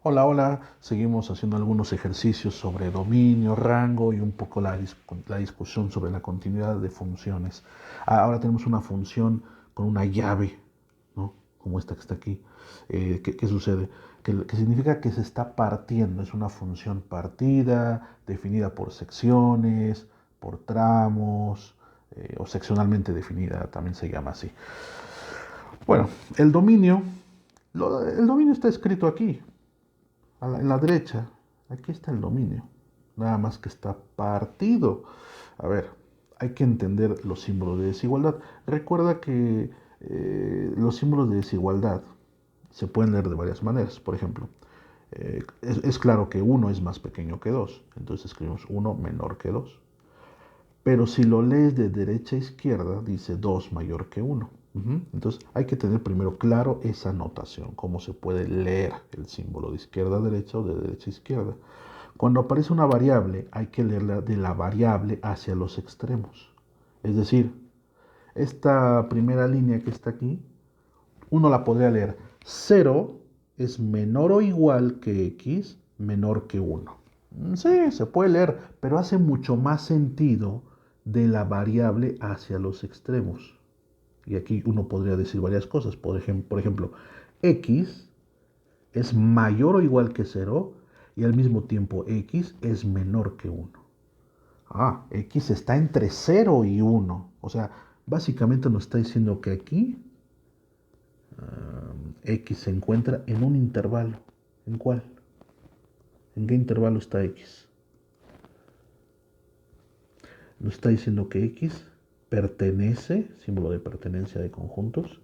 Hola, hola. Seguimos haciendo algunos ejercicios sobre dominio, rango y un poco la discusión sobre la continuidad de funciones. Ahora tenemos una función con una llave, ¿no? Como esta que está aquí. ¿Qué sucede? Que significa que se está partiendo. Es una función partida, definida por secciones, por tramos, o seccionalmente definida, también se llama así. Bueno, el dominio, el dominio está escrito aquí en la derecha, aquí está el dominio, nada más que está partido. A ver, hay que entender los símbolos de desigualdad. Recuerda que los símbolos de desigualdad se pueden leer de varias maneras. Por ejemplo, es claro que uno es más pequeño que 2, entonces escribimos uno menor que 2. Pero si lo lees de derecha a izquierda, dice 2 mayor que uno. Entonces hay que tener primero claro esa notación, cómo se puede leer el símbolo de izquierda a derecha o de derecha a izquierda. Cuando aparece una variable, hay que leerla de la variable hacia los extremos. Es decir, esta primera línea que está aquí, uno la podría leer 0 es menor o igual que x menor que uno. Sí, se puede leer, pero hace mucho más sentido de la variable hacia los extremos. Y aquí uno podría decir varias cosas. Por ejemplo, x es mayor o igual que 0 y al mismo tiempo x es menor que uno. X está entre 0 y 1. O sea, básicamente nos está diciendo que aquí X se encuentra en un intervalo. ¿En cuál? ¿En qué intervalo está X? Nos está diciendo que X pertenece, símbolo de pertenencia de conjuntos,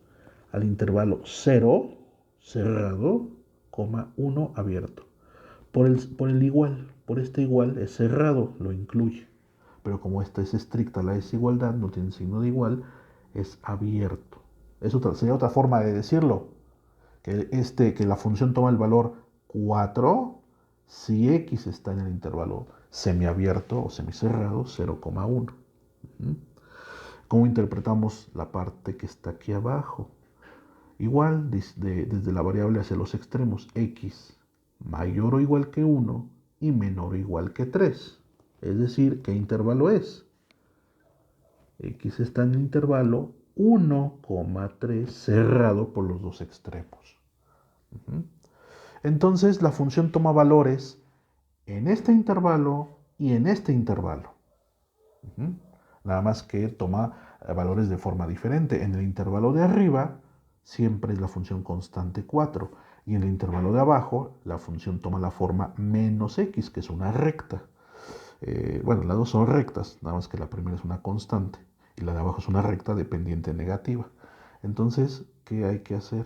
al intervalo 0 cerrado, 1 abierto. Por el igual, por este igual es cerrado, lo incluye. Pero como esta es estricta la desigualdad, no tiene signo de igual, es abierto. Sería otra forma de decirlo. Que la función toma el valor 4 si x está en el intervalo semiabierto o semicerrado 0,1. ¿Cómo interpretamos la parte que está aquí abajo? Igual, desde la variable hacia los extremos, x mayor o igual que 1 y menor o igual que 3. Es decir, ¿qué intervalo es? X está en el intervalo 1,3 cerrado por los dos extremos. Entonces la función toma valores en este intervalo y en este intervalo. Nada más que toma valores de forma diferente. En el intervalo de arriba siempre es la función constante 4 y en el intervalo de abajo la función toma la forma menos x, que es una recta. Bueno, las dos son rectas, nada más que la primera es una constante y la de abajo es una recta dependiente negativa. Entonces, ¿qué hay que hacer?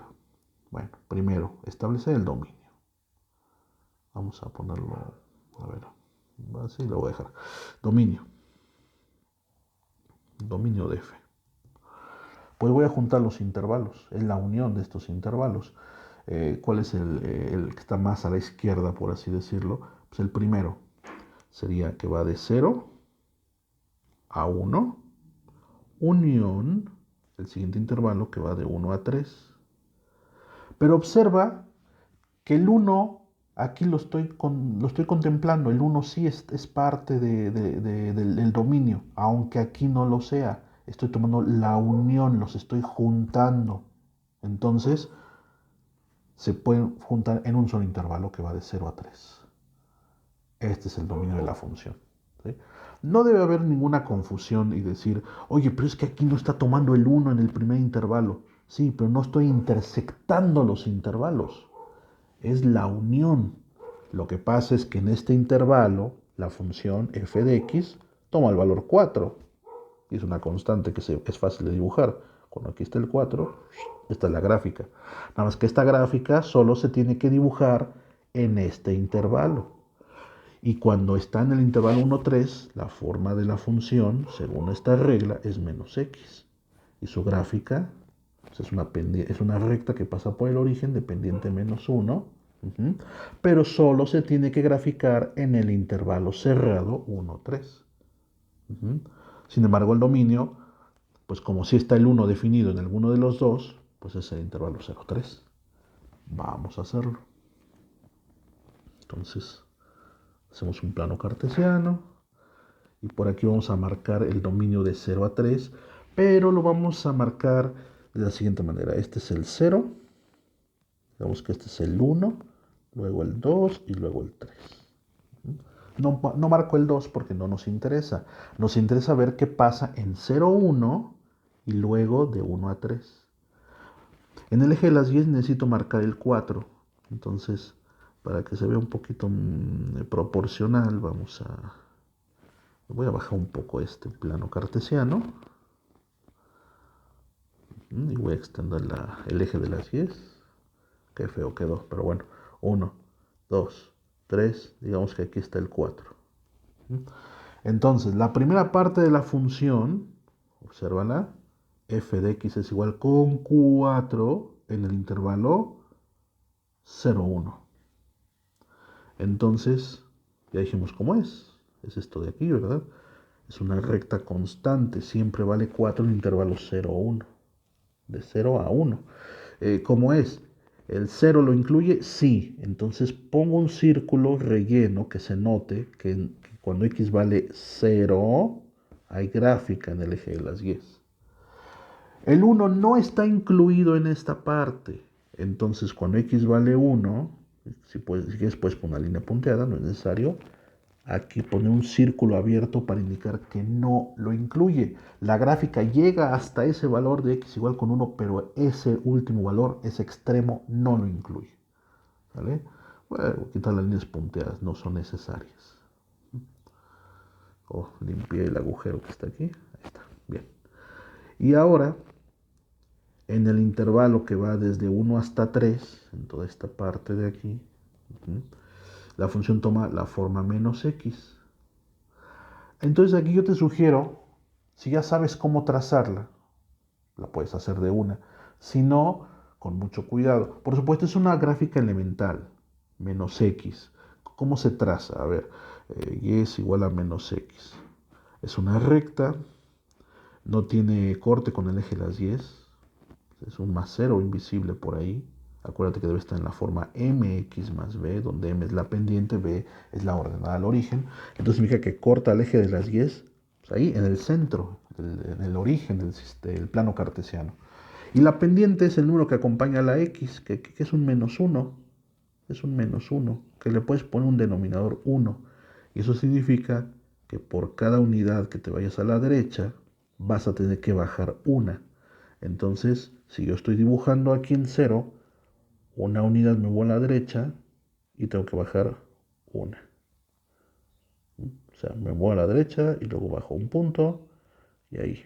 Bueno, primero, establecer el dominio. Vamos a ponerlo, a ver, así lo voy a dejar. Dominio, dominio de f. Pues voy a juntar los intervalos, es la unión de estos intervalos. ¿Cuál es el que está más a la izquierda, por así decirlo? Pues el primero sería que va de 0 a 1, unión, el siguiente intervalo que va de 1 a 3. Pero observa que el uno aquí lo estoy contemplando, el uno sí es parte del dominio, aunque aquí no lo sea. Estoy tomando la unión, los estoy juntando. Entonces, se pueden juntar en un solo intervalo que va de 0 a 3. Este es el dominio de la función. ¿Sí? No debe haber ninguna confusión y decir, oye, pero es que aquí no está tomando el uno en el primer intervalo. Sí, pero no estoy intersectando los intervalos. Es la unión. Lo que pasa es que en este intervalo, la función f de x toma el valor 4 y es una constante que es fácil de dibujar. Cuando aquí está el 4, esta es la gráfica. Nada más que esta gráfica solo se tiene que dibujar en este intervalo. Y cuando está en el intervalo 1, 3, la forma de la función, según esta regla, es menos x. Y su gráfica pues, es una recta que pasa por el origen de pendiente menos 1, pero solo se tiene que graficar en el intervalo cerrado 1, 3. Sin embargo, el dominio, pues como si está el uno definido en alguno de los dos, pues es el intervalo 0, 3. Vamos a hacerlo. Entonces, hacemos un plano cartesiano y por aquí vamos a marcar el dominio de 0 a 3, pero lo vamos a marcar de la siguiente manera. Este es el 0, digamos que este es el 1, luego el 2 y luego el 3. No marco el 2 porque no nos interesa. Nos interesa ver qué pasa en 0, 1 y luego de 1 a 3. En el eje de las 10 necesito marcar el 4. Entonces, para que se vea un poquito proporcional, voy a bajar un poco este plano cartesiano. Y voy a extender el eje de las 10. Qué feo quedó, pero bueno. 1, 2, 3, digamos que aquí está el 4. Entonces, la primera parte de la función, obsérvala, f de x es igual con 4 en el intervalo 0, 1. Entonces, ya dijimos cómo es. Es esto de aquí, ¿verdad? Es una recta constante, siempre vale 4 en el intervalo 0, 1. De 0 a 1. ¿Cómo es? ¿El 0 lo incluye? Sí. Entonces pongo un círculo relleno que se note que cuando x vale 0, hay gráfica en el eje de las 10. El 1 no está incluido en esta parte. Entonces cuando x vale 1, si quieres puedes poner una línea punteada, no es necesario. Aquí pone un círculo abierto para indicar que no lo incluye. La gráfica llega hasta ese valor de x igual con 1, pero ese último valor, ese extremo, no lo incluye. ¿Vale? Bueno, quitar las líneas punteadas, no son necesarias. Limpié el agujero que está aquí. Ahí está, bien. Y ahora, en el intervalo que va desde 1 hasta 3, en toda esta parte de aquí, la función toma la forma menos x. Entonces aquí yo te sugiero, si ya sabes cómo trazarla, la puedes hacer de una. Si no, con mucho cuidado. Por supuesto, es una gráfica elemental, menos x. ¿Cómo se traza? A ver, y es igual a menos x. Es una recta, no tiene corte con el eje de las 10. Es un más cero invisible por ahí. Acuérdate que debe estar en la forma mx más b, donde m es la pendiente, b es la ordenada al origen. Entonces significa que corta el eje de las 10, pues ahí en el centro, en el origen del plano cartesiano. Y la pendiente es el número que acompaña a la x, que es un menos 1. Es un menos 1, que le puedes poner un denominador 1. Y eso significa que por cada unidad que te vayas a la derecha, vas a tener que bajar una. Entonces, si yo estoy dibujando aquí en 0, una unidad me voy a la derecha y tengo que bajar una. O sea, me muevo a la derecha y luego bajo un punto y ahí.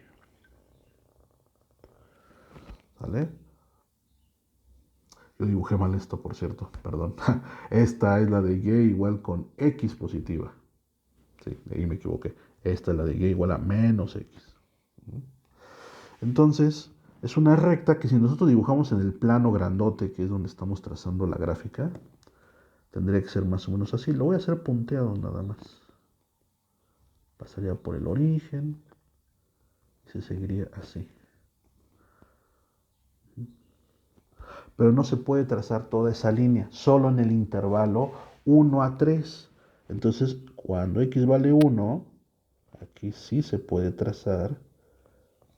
¿Vale? Yo dibujé mal esto, por cierto, perdón. Esta es la de y igual con x positiva. Sí, de ahí me equivoqué. Esta es la de y igual a menos x. Entonces, es una recta que si nosotros dibujamos en el plano grandote, que es donde estamos trazando la gráfica, tendría que ser más o menos así. Lo voy a hacer punteado nada más. Pasaría por el origen y se seguiría así. Pero no se puede trazar toda esa línea, solo en el intervalo 1 a 3. Entonces, cuando x vale 1, aquí sí se puede trazar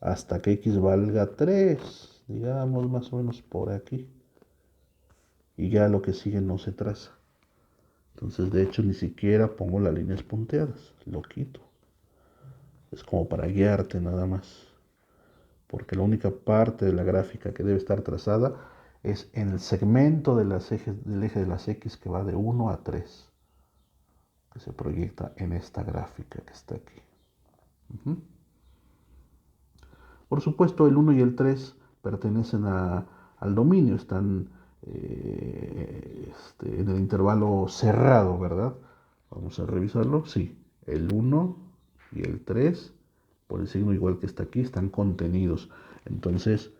hasta que x valga 3, digamos más o menos por aquí. Y ya lo que sigue no se traza. Entonces, de hecho, ni siquiera pongo las líneas punteadas, lo quito. Es como para guiarte nada más. Porque la única parte de la gráfica que debe estar trazada es en el segmento del eje de las X que va de 1 a 3, que se proyecta en esta gráfica que está aquí. Por supuesto, el 1 y el 3 pertenecen al dominio, están en el intervalo cerrado, ¿verdad? Vamos a revisarlo. Sí, el 1 y el 3, por el signo igual que está aquí, están contenidos. Entonces,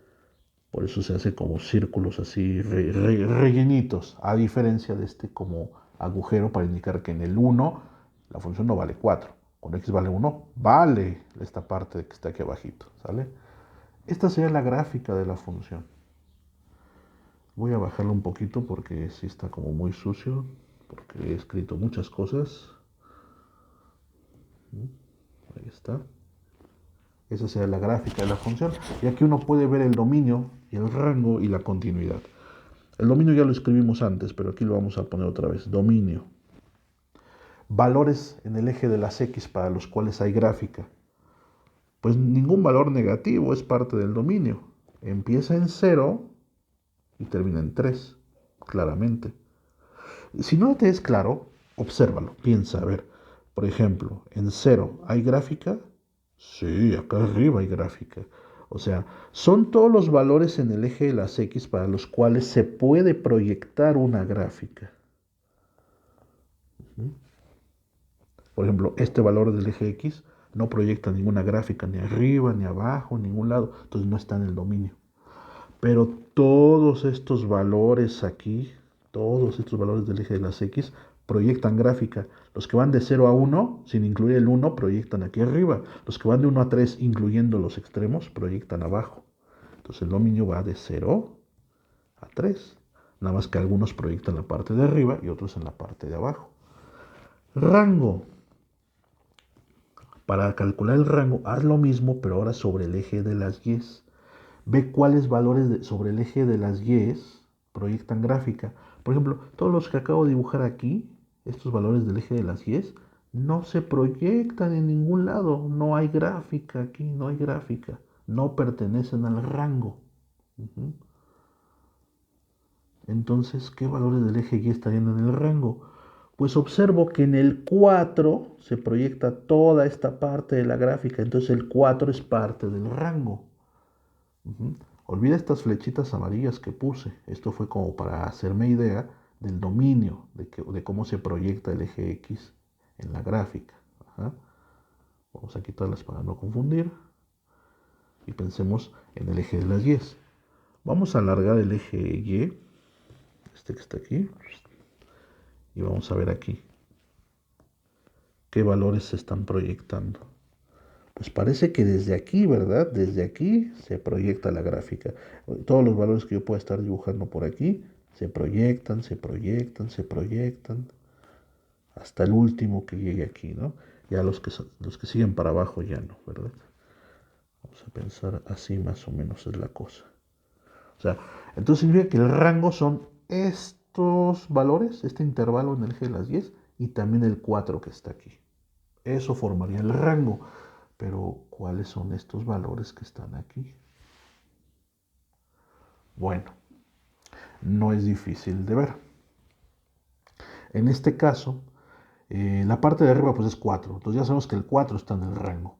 por eso se hace como círculos así rellenitos, a diferencia de este como agujero para indicar que en el 1 la función no vale 4. Cuando x vale 1, vale esta parte que está aquí abajito, ¿sale? Esta sería la gráfica de la función. Voy a bajarlo un poquito porque sí está como muy sucio. porque he escrito muchas cosas. Ahí está. Esa sería la gráfica de la función. Y aquí uno puede ver el dominio y el rango y la continuidad. El dominio ya lo escribimos antes, pero aquí lo vamos a poner otra vez. Dominio. Valores en el eje de las X para los cuales hay gráfica. Pues ningún valor negativo es parte del dominio. Empieza en 0 y termina en 3, claramente. Si no te es claro, obsérvalo, piensa, a ver. Por ejemplo, en 0, ¿hay gráfica? Sí, acá arriba hay gráfica. O sea, son todos los valores en el eje de las X para los cuales se puede proyectar una gráfica. Por ejemplo, este valor del eje X no proyecta ninguna gráfica, ni arriba, ni abajo, en ningún lado. Entonces no está en el dominio. Pero todos estos valores aquí, todos estos valores del eje de las X, proyectan gráfica. Los que van de 0 a 1, sin incluir el 1, proyectan aquí arriba. Los que van de 1 a 3, incluyendo los extremos, proyectan abajo. Entonces el dominio va de 0 a 3. Nada más que algunos proyectan la parte de arriba y otros en la parte de abajo. Rango. Para calcular el rango, haz lo mismo, pero ahora sobre el eje de las Y. Ve cuáles valores sobre el eje de las Y proyectan gráfica. Por ejemplo, todos los que acabo de dibujar aquí, estos valores del eje de las Y, no se proyectan en ningún lado. No hay gráfica aquí, no hay gráfica. No pertenecen al rango. Entonces, ¿qué valores del eje Y estarían en el rango? Pues observo que en el 4 se proyecta toda esta parte de la gráfica. Entonces el 4 es parte del rango. Olvida estas flechitas amarillas que puse. Esto fue como para hacerme idea del dominio, de cómo se proyecta el eje X en la gráfica. Ajá. Vamos a quitarlas para no confundir. Y pensemos en el eje de las Y. Vamos a alargar el eje Y, este que está aquí. Y vamos a ver aquí qué valores se están proyectando. Pues parece que desde aquí, ¿verdad? Desde aquí se proyecta la gráfica. Todos los valores que yo pueda estar dibujando por aquí se proyectan, se proyectan, se proyectan, hasta el último que llegue aquí, ¿no? Ya los que siguen para abajo ya no, ¿verdad? Vamos a pensar así más o menos es la cosa. O sea, entonces significa que el rango son estos valores, este intervalo en el eje de las 10 y también el 4 que está aquí. Eso formaría el rango. Pero, ¿cuáles son estos valores que están aquí? Bueno, no es difícil de ver. En este caso, la parte de arriba pues es 4. Entonces ya sabemos que el 4 está en el rango.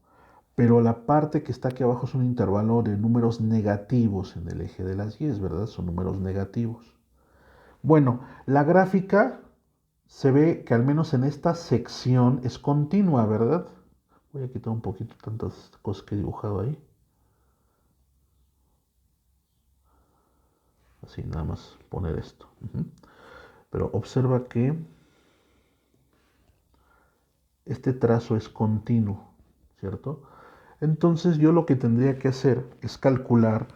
Pero la parte que está aquí abajo es un intervalo de números negativos en el eje de las Y, ¿verdad? Son números negativos. Bueno, la gráfica se ve que al menos en esta sección es continua, ¿verdad? Voy a quitar un poquito tantas cosas que he dibujado ahí. Así nada más poner esto. Pero observa que este trazo es continuo, ¿cierto? Entonces yo lo que tendría que hacer es calcular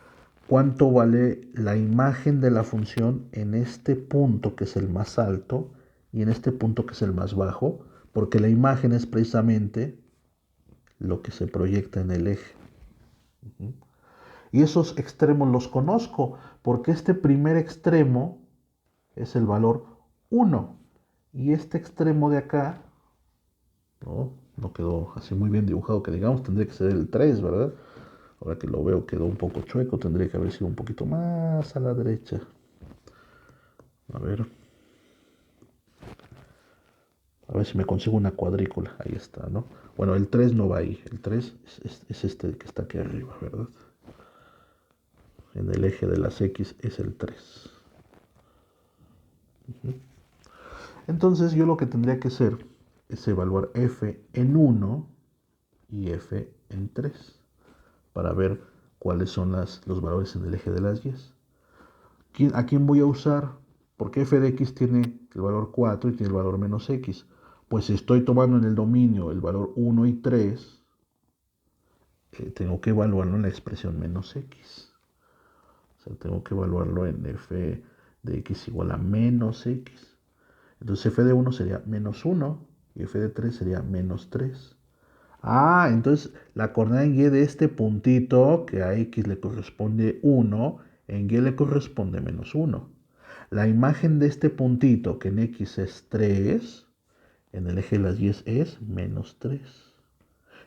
cuánto vale la imagen de la función en este punto que es el más alto y en este punto que es el más bajo, porque la imagen es precisamente lo que se proyecta en el eje. Y esos extremos los conozco, porque este primer extremo es el valor 1 y este extremo de acá no quedó así muy bien dibujado que digamos, tendría que ser el 3, ¿verdad? Ahora que lo veo quedó un poco chueco, tendría que haber sido un poquito más a la derecha. A ver si me consigo una cuadrícula, ahí está, ¿no? Bueno, el 3 no va ahí, el 3 es este que está aquí arriba, ¿verdad? En el eje de las X es el 3. Entonces yo lo que tendría que hacer es evaluar f en 1 y f en 3 para ver cuáles son los valores en el eje de las Y. ¿A quién voy a usar? Porque f de x tiene el valor 4 y tiene el valor menos x. Pues si estoy tomando en el dominio el valor 1 y 3, tengo que evaluarlo en la expresión menos x. O sea, tengo que evaluarlo en f de x igual a menos x. Entonces f de 1 sería menos 1 y f de 3 sería menos 3. Ah, entonces la coordenada en y de este puntito, que a x le corresponde 1, en y le corresponde menos 1. La imagen de este puntito, que en x es 3, en el eje de las y es menos 3.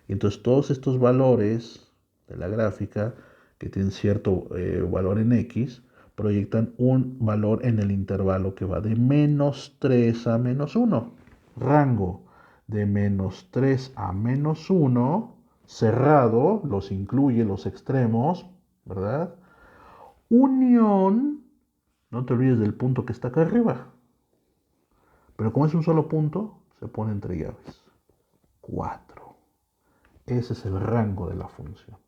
Y entonces todos estos valores de la gráfica, que tienen cierto valor en x, proyectan un valor en el intervalo que va de menos 3 a menos 1. Rango de menos 3 a menos 1, cerrado, los incluye los extremos, ¿verdad? Unión, no te olvides del punto que está acá arriba. Pero como es un solo punto, se pone entre llaves. 4. Ese es el rango de la función.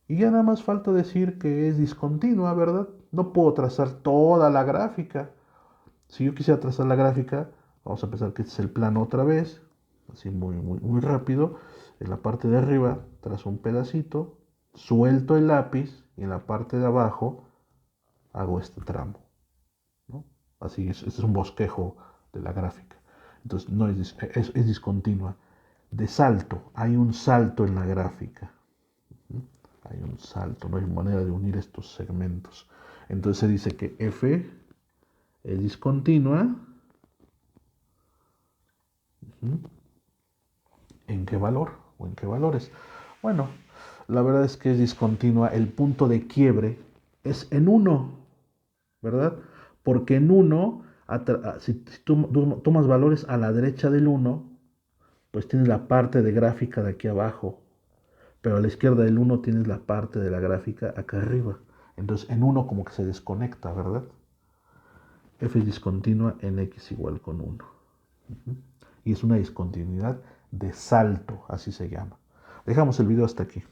Y ya nada más falta decir que es discontinua, ¿verdad? No puedo trazar toda la gráfica. Si yo quisiera trazar la gráfica, vamos a pensar que este es el plano otra vez, así muy rápido. En la parte de arriba trazo un pedacito, suelto el lápiz y en la parte de abajo hago este tramo, ¿no? Así es, este es un bosquejo de la gráfica. Entonces no es discontinua. De salto, hay un salto en la gráfica. Hay un salto, no hay manera de unir estos segmentos. Entonces se dice que f es discontinua. ¿En qué valor o en qué valores? Bueno, la verdad es que es discontinua. El punto de quiebre es en 1, ¿verdad? Porque en 1, si tú tomas valores a la derecha del 1, pues tienes la parte de gráfica de aquí abajo. Pero a la izquierda del 1 tienes la parte de la gráfica acá arriba. Entonces en 1 como que se desconecta, ¿verdad? F es discontinua en x igual con 1. Y es una discontinuidad de salto, así se llama. Dejamos el video hasta aquí.